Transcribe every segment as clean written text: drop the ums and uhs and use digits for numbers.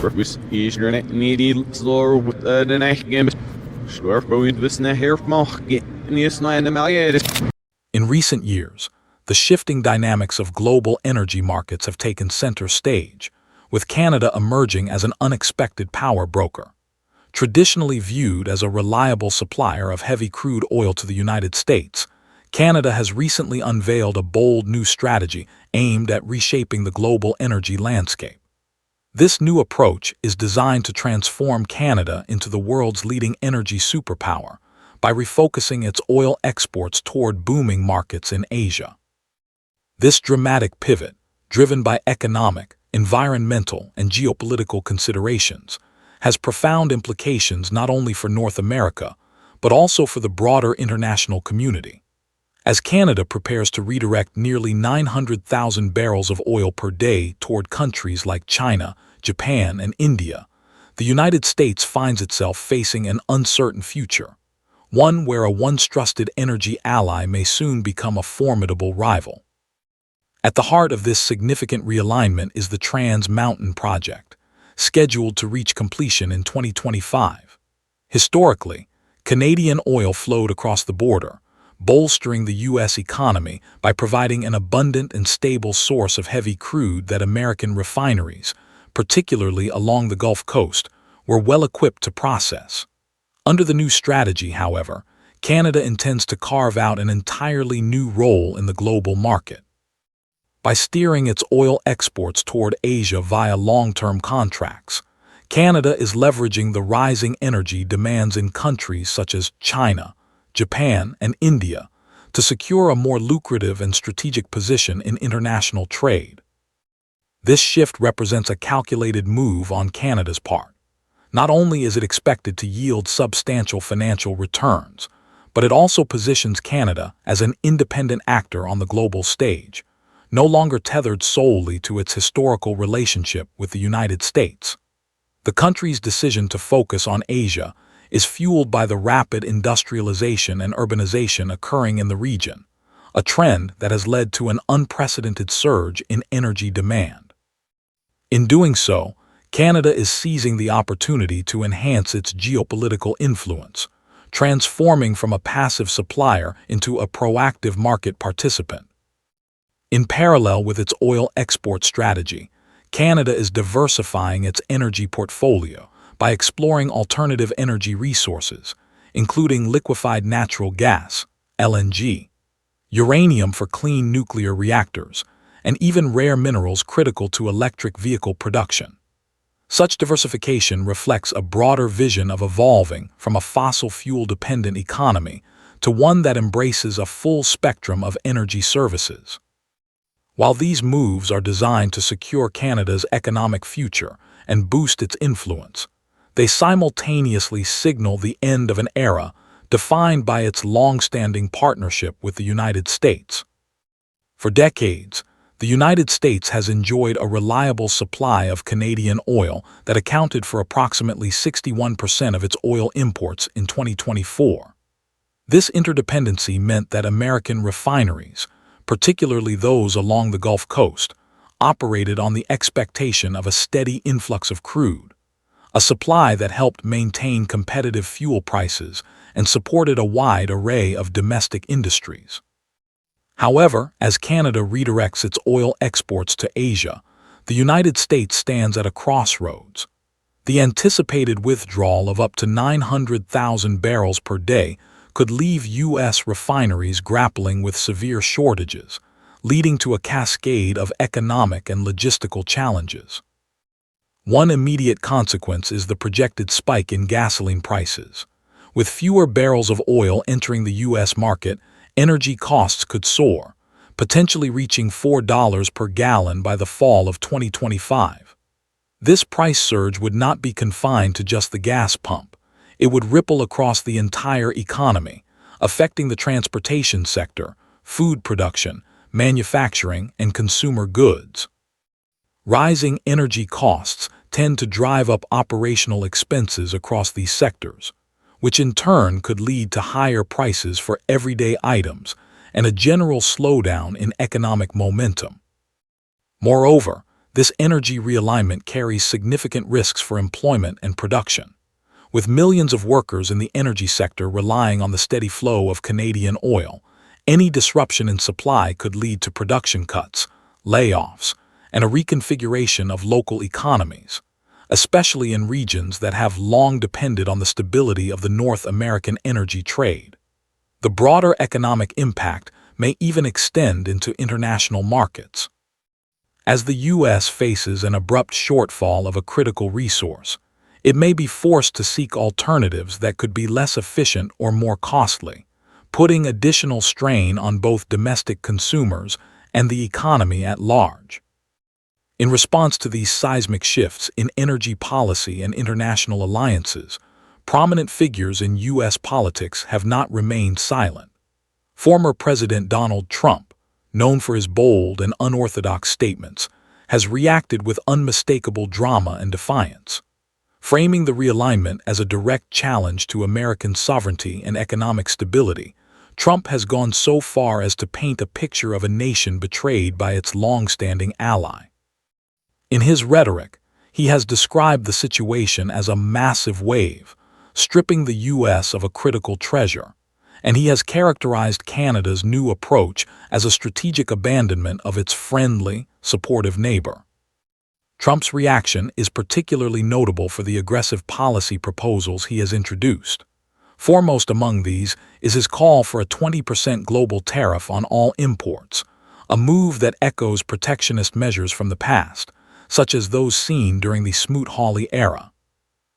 Purpose is your needy slower with the next game. Slurp with the hair mock in the snide the In recent years, the shifting dynamics of global energy markets have taken center stage, with Canada emerging as an unexpected power broker. Traditionally viewed as a reliable supplier of heavy crude oil to the United States, Canada has recently unveiled a bold new strategy aimed at reshaping the global energy landscape. This new approach is designed to transform Canada into the world's leading energy superpower by refocusing its oil exports toward booming markets in Asia. This dramatic pivot, driven by economic, environmental, and geopolitical considerations, has profound implications not only for North America, but also for the broader international community. As Canada prepares to redirect nearly 900,000 barrels of oil per day toward countries like China, Japan, and India, the United States finds itself facing an uncertain future, one where a once-trusted energy ally may soon become a formidable rival. At the heart of this significant realignment is the Trans Mountain Project, scheduled to reach completion in 2025. Historically, Canadian oil flowed across the border, bolstering the U.S. economy by providing an abundant and stable source of heavy crude that American refineries, particularly along the Gulf Coast, were well equipped to process. Under the new strategy, however, Canada intends to carve out an entirely new role in the global market. By steering its oil exports toward Asia via long-term contracts, Canada is leveraging the rising energy demands in countries such as China, Japan, and India to secure a more lucrative and strategic position in international trade. This shift represents a calculated move on Canada's part. Not only is it expected to yield substantial financial returns, but it also positions Canada as an independent actor on the global stage, no longer tethered solely to its historical relationship with the United States. The country's decision to focus on Asia is fueled by the rapid industrialization and urbanization occurring in the region, a trend that has led to an unprecedented surge in energy demand. In doing so, Canada is seizing the opportunity to enhance its geopolitical influence, transforming from a passive supplier into a proactive market participant. In parallel with its oil export strategy, Canada is diversifying its energy portfolio by exploring alternative energy resources, including liquefied natural gas, LNG, uranium for clean nuclear reactors, and even rare minerals critical to electric vehicle production. Such diversification reflects a broader vision of evolving from a fossil fuel-dependent economy to one that embraces a full spectrum of energy services. While these moves are designed to secure Canada's economic future and boost its influence, they simultaneously signal the end of an era defined by its long-standing partnership with the United States. For decades, the United States has enjoyed a reliable supply of Canadian oil that accounted for approximately 61% of its oil imports in 2024. This interdependency meant that American refineries, particularly those along the Gulf Coast, operated on the expectation of a steady influx of crude, a supply that helped maintain competitive fuel prices and supported a wide array of domestic industries. However, as Canada redirects its oil exports to Asia, the United States stands at a crossroads. The anticipated withdrawal of up to 900,000 barrels per day could leave U.S. refineries grappling with severe shortages, leading to a cascade of economic and logistical challenges. One immediate consequence is the projected spike in gasoline prices. With fewer barrels of oil entering the U.S. market, energy costs could soar, potentially reaching $4 per gallon by the fall of 2025. This price surge would not be confined to just the gas pump. It would ripple across the entire economy, affecting the transportation sector, food production, manufacturing, and consumer goods. Rising energy costs tend to drive up operational expenses across these sectors, which in turn could lead to higher prices for everyday items and a general slowdown in economic momentum. Moreover, This energy realignment carries significant risks for employment and production. With millions of workers in the energy sector relying on the steady flow of Canadian oil, any disruption in supply could lead to production cuts, layoffs, and a reconfiguration of local economies, especially in regions that have long depended on the stability of the North American energy trade. The broader economic impact may even extend into international markets. As the U.S. faces an abrupt shortfall of a critical resource, it may be forced to seek alternatives that could be less efficient or more costly, putting additional strain on both domestic consumers and the economy at large. In response to these seismic shifts in energy policy and international alliances, prominent figures in U.S. politics have not remained silent. Former President Donald Trump, known for his bold and unorthodox statements, has reacted with unmistakable drama and defiance. Framing the realignment as a direct challenge to American sovereignty and economic stability, Trump has gone so far as to paint a picture of a nation betrayed by its long-standing ally. In his rhetoric, he has described the situation as a massive wave, stripping the U.S. of a critical treasure, and he has characterized Canada's new approach as a strategic abandonment of its friendly, supportive neighbor. Trump's reaction is particularly notable for the aggressive policy proposals he has introduced. Foremost among these is his call for a 20% global tariff on all imports, a move that echoes protectionist measures from the past, such as those seen during the Smoot-Hawley era.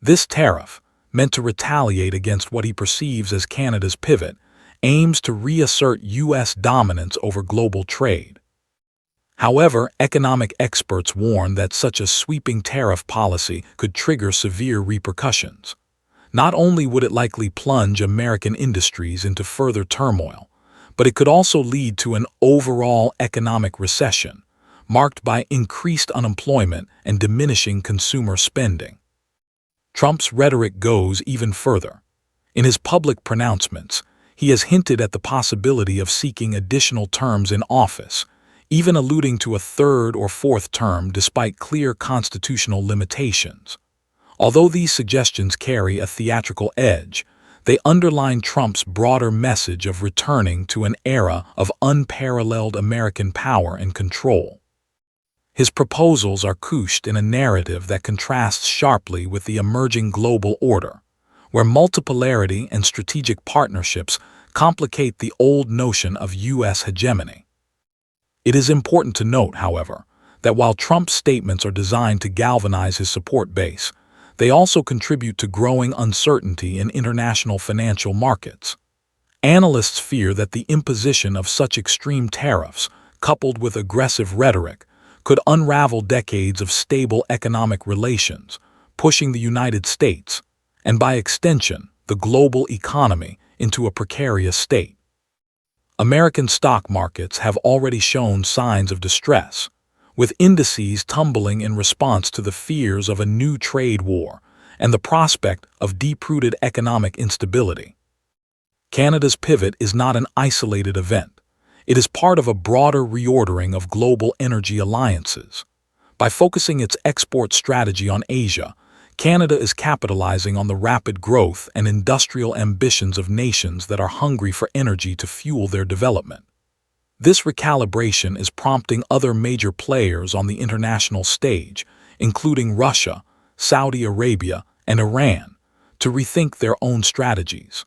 This tariff, meant to retaliate against what he perceives as Canada's pivot, aims to reassert U.S. dominance over global trade. However, economic experts warn that such a sweeping tariff policy could trigger severe repercussions. Not only would it likely plunge American industries into further turmoil, but it could also lead to an overall economic recession, marked by increased unemployment and diminishing consumer spending. Trump's rhetoric goes even further. In his public pronouncements, he has hinted at the possibility of seeking additional terms in office, even alluding to a third or fourth term despite clear constitutional limitations. Although these suggestions carry a theatrical edge, they underline Trump's broader message of returning to an era of unparalleled American power and control. His proposals are couched in a narrative that contrasts sharply with the emerging global order, where multipolarity and strategic partnerships complicate the old notion of U.S. hegemony. It is important to note, however, that while Trump's statements are designed to galvanize his support base, they also contribute to growing uncertainty in international financial markets. Analysts fear that the imposition of such extreme tariffs, coupled with aggressive rhetoric, could unravel decades of stable economic relations, pushing the United States, and by extension, the global economy, into a precarious state. American stock markets have already shown signs of distress, with indices tumbling in response to the fears of a new trade war and the prospect of deep-rooted economic instability. Canada's pivot is not an isolated event. It is part of a broader reordering of global energy alliances. By focusing its export strategy on Asia, Canada is capitalizing on the rapid growth and industrial ambitions of nations that are hungry for energy to fuel their development. This recalibration is prompting other major players on the international stage, including Russia, Saudi Arabia, and Iran, to rethink their own strategies.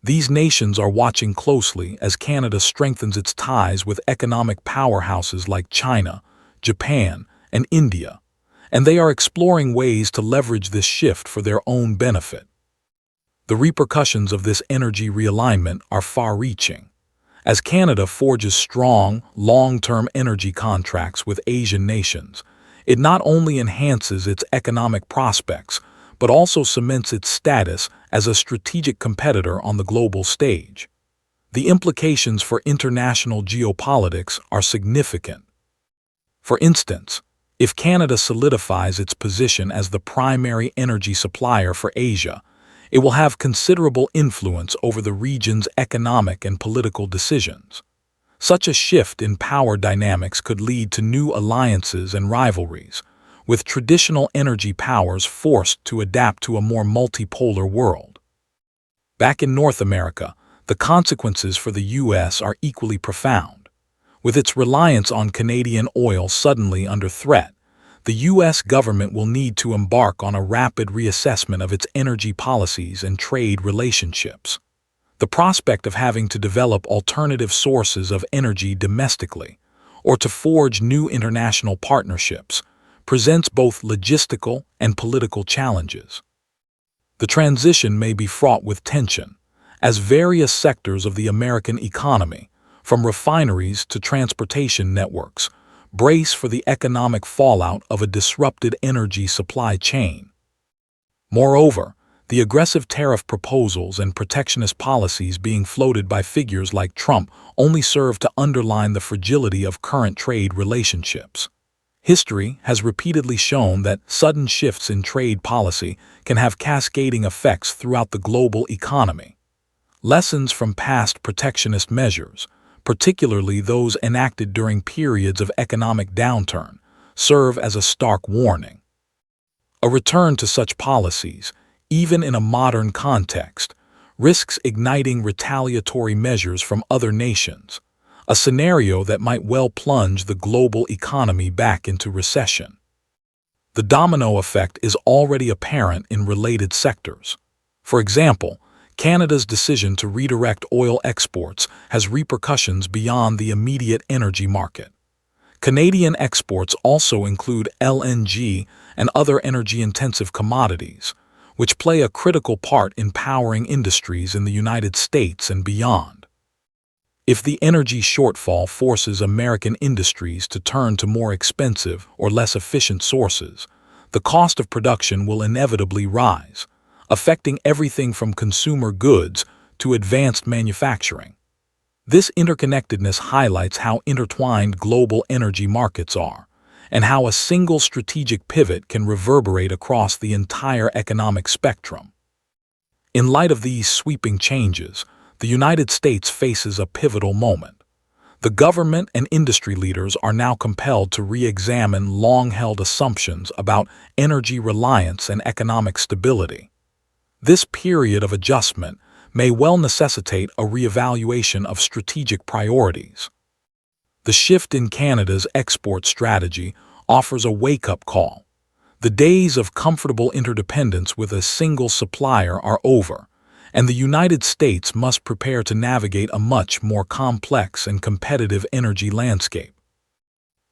These nations are watching closely as Canada strengthens its ties with economic powerhouses like China, Japan, and India, and they are exploring ways to leverage this shift for their own benefit. The repercussions of this energy realignment are far-reaching. As Canada forges strong, long-term energy contracts with Asian nations, it not only enhances its economic prospects, but also cements its status as a strategic competitor on the global stage. The implications for international geopolitics are significant. For instance, if Canada solidifies its position as the primary energy supplier for Asia, it will have considerable influence over the region's economic and political decisions. Such a shift in power dynamics could lead to new alliances and rivalries, with traditional energy powers forced to adapt to a more multipolar world. Back in North America, the consequences for the U.S. are equally profound. With its reliance on Canadian oil suddenly under threat, the U.S. government will need to embark on a rapid reassessment of its energy policies and trade relationships. The prospect of having to develop alternative sources of energy domestically, or to forge new international partnerships, presents both logistical and political challenges. The transition may be fraught with tension, as various sectors of the American economy, from refineries to transportation networks, brace for the economic fallout of a disrupted energy supply chain. Moreover, the aggressive tariff proposals and protectionist policies being floated by figures like Trump only serve to underline the fragility of current trade relationships. History has repeatedly shown that sudden shifts in trade policy can have cascading effects throughout the global economy. Lessons from past protectionist measures, particularly those enacted during periods of economic downturn, serve as a stark warning. A return to such policies, even in a modern context, risks igniting retaliatory measures from other nations, a scenario that might well plunge the global economy back into recession. The domino effect is already apparent in related sectors. For example, Canada's decision to redirect oil exports has repercussions beyond the immediate energy market. Canadian exports also include LNG and other energy-intensive commodities, which play a critical part in powering industries in the United States and beyond. If the energy shortfall forces American industries to turn to more expensive or less efficient sources, the cost of production will inevitably rise, affecting everything from consumer goods to advanced manufacturing. This interconnectedness highlights how intertwined global energy markets are, and how a single strategic pivot can reverberate across the entire economic spectrum. In light of these sweeping changes, the United States faces a pivotal moment. The government and industry leaders are now compelled to re-examine long-held assumptions about energy reliance and economic stability. This period of adjustment may well necessitate a reevaluation of strategic priorities. The shift in Canada's export strategy offers a wake-up call. The days of comfortable interdependence with a single supplier are over, and the United States must prepare to navigate a much more complex and competitive energy landscape.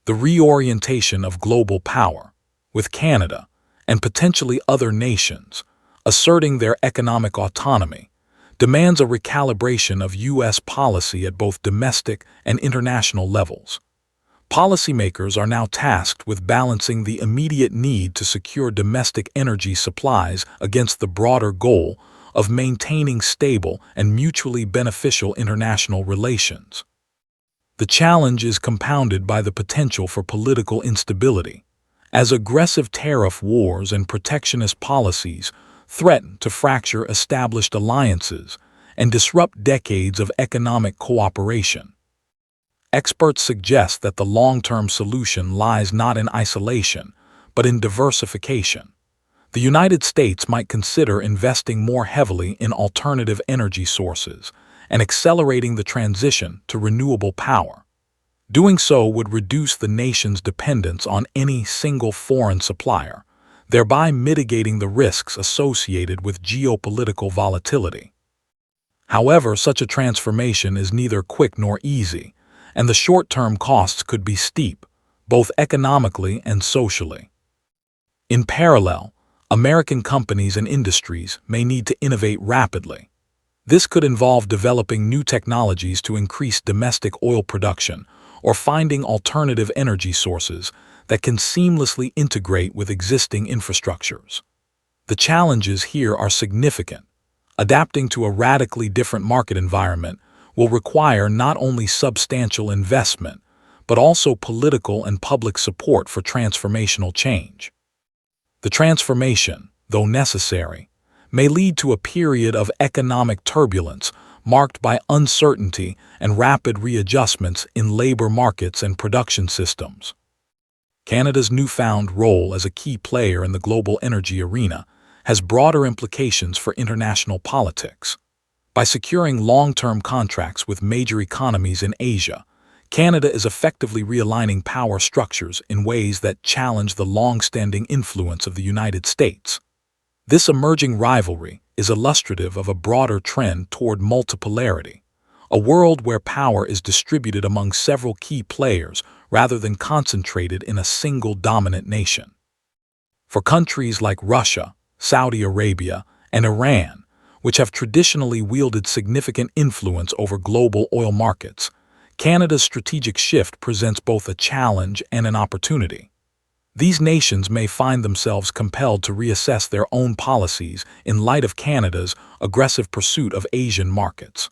The reorientation of global power, with Canada and potentially other nations asserting their economic autonomy, demands a recalibration of U.S. policy at both domestic and international levels. Policymakers are now tasked with balancing the immediate need to secure domestic energy supplies against the broader goal of maintaining stable and mutually beneficial international relations. The challenge is compounded by the potential for political instability, as aggressive tariff wars and protectionist policies threaten to fracture established alliances and disrupt decades of economic cooperation. Experts suggest that the long-term solution lies not in isolation, but in diversification. The United States might consider investing more heavily in alternative energy sources and accelerating the transition to renewable power. Doing so would reduce the nation's dependence on any single foreign supplier, thereby mitigating the risks associated with geopolitical volatility. However, such a transformation is neither quick nor easy, and the short-term costs could be steep, both economically and socially. In parallel, American companies and industries may need to innovate rapidly. This could involve developing new technologies to increase domestic oil production or finding alternative energy sources that can seamlessly integrate with existing infrastructures. The challenges here are significant. Adapting to a radically different market environment will require not only substantial investment, but also political and public support for transformational change. The transformation, though necessary, may lead to a period of economic turbulence marked by uncertainty and rapid readjustments in labor markets and production systems. Canada's newfound role as a key player in the global energy arena has broader implications for international politics. By securing long-term contracts with major economies in Asia, Canada is effectively realigning power structures in ways that challenge the long-standing influence of the United States. This emerging rivalry is illustrative of a broader trend toward multipolarity, a world where power is distributed among several key players rather than concentrated in a single dominant nation. For countries like Russia, Saudi Arabia, and Iran, which have traditionally wielded significant influence over global oil markets, Canada's strategic shift presents both a challenge and an opportunity. These nations may find themselves compelled to reassess their own policies in light of Canada's aggressive pursuit of Asian markets.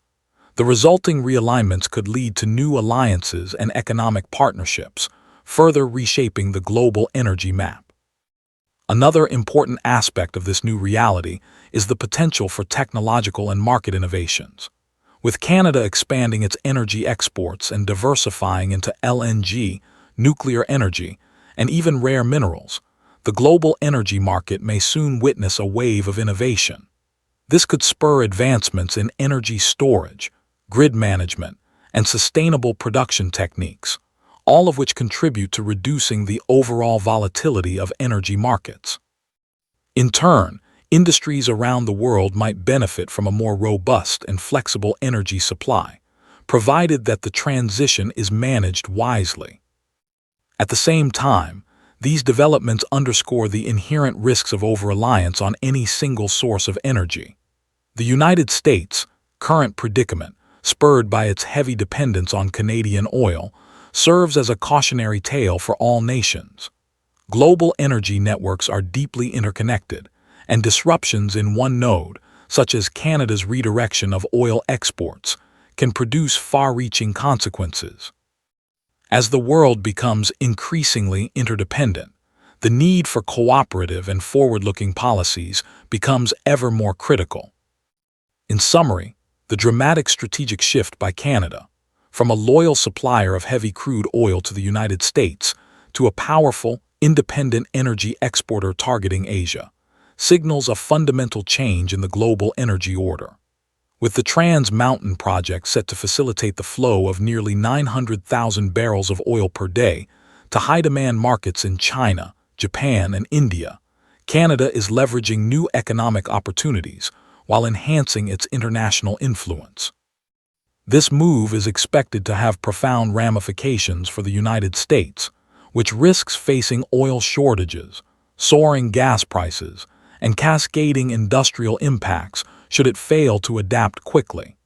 The resulting realignments could lead to new alliances and economic partnerships, further reshaping the global energy map. Another important aspect of this new reality is the potential for technological and market innovations. With Canada expanding its energy exports and diversifying into LNG, nuclear energy, and even rare minerals, the global energy market may soon witness a wave of innovation. This could spur advancements in energy storage, grid management, and sustainable production techniques, all of which contribute to reducing the overall volatility of energy markets. In turn, industries around the world might benefit from a more robust and flexible energy supply, provided that the transition is managed wisely. At the same time, these developments underscore the inherent risks of over-reliance on any single source of energy. The United States' current predicament, spurred by its heavy dependence on Canadian oil, serves as a cautionary tale for all nations. Global energy networks are deeply interconnected, and disruptions in one node, such as Canada's redirection of oil exports, can produce far-reaching consequences. As the world becomes increasingly interdependent, the need for cooperative and forward-looking policies becomes ever more critical. In summary, the dramatic strategic shift by Canada, from a loyal supplier of heavy crude oil to the United States to a powerful, independent energy exporter targeting Asia, signals a fundamental change in the global energy order. With the Trans Mountain project set to facilitate the flow of nearly 900,000 barrels of oil per day to high-demand markets in China, Japan, and India, Canada is leveraging new economic opportunities while enhancing its international influence. This move is expected to have profound ramifications for the United States, which risks facing oil shortages, soaring gas prices, and cascading industrial impacts should it fail to adapt quickly.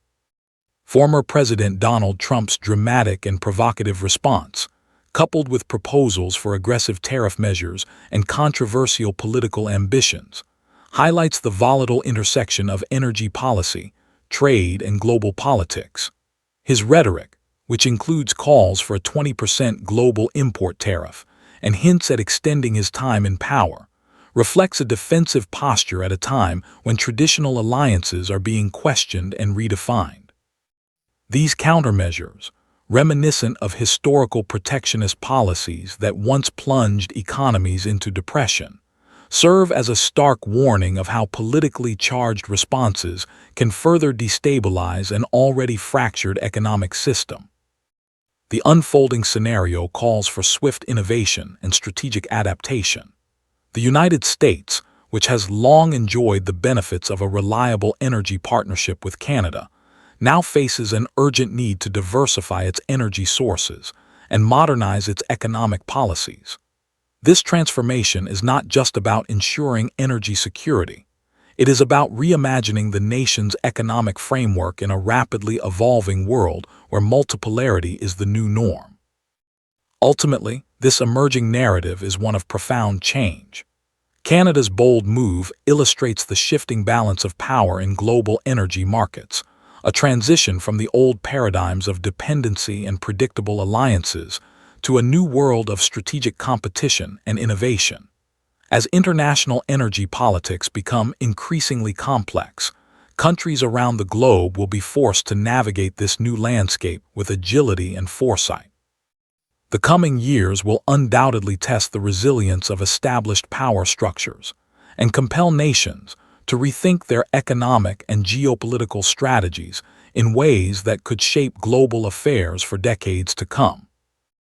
Former President Donald Trump's dramatic and provocative response, coupled with proposals for aggressive tariff measures and controversial political ambitions, highlights the volatile intersection of energy policy, trade, and global politics. His rhetoric, which includes calls for a 20% global import tariff and hints at extending his time in power, reflects a defensive posture at a time when traditional alliances are being questioned and redefined. These countermeasures, reminiscent of historical protectionist policies that once plunged economies into depression, serve as a stark warning of how politically charged responses can further destabilize an already fractured economic system. The unfolding scenario calls for swift innovation and strategic adaptation. The United States, which has long enjoyed the benefits of a reliable energy partnership with Canada, now faces an urgent need to diversify its energy sources and modernize its economic policies. This transformation is not just about ensuring energy security. It is about reimagining the nation's economic framework in a rapidly evolving world where multipolarity is the new norm. Ultimately, this emerging narrative is one of profound change. Canada's bold move illustrates the shifting balance of power in global energy markets, a transition from the old paradigms of dependency and predictable alliances to a new world of strategic competition and innovation. As international energy politics become increasingly complex, Countries around the globe will be forced to navigate this new landscape with agility and foresight. The coming years will undoubtedly test the resilience of established power structures and compel nations to rethink their economic and geopolitical strategies in ways that could shape global affairs for decades to come.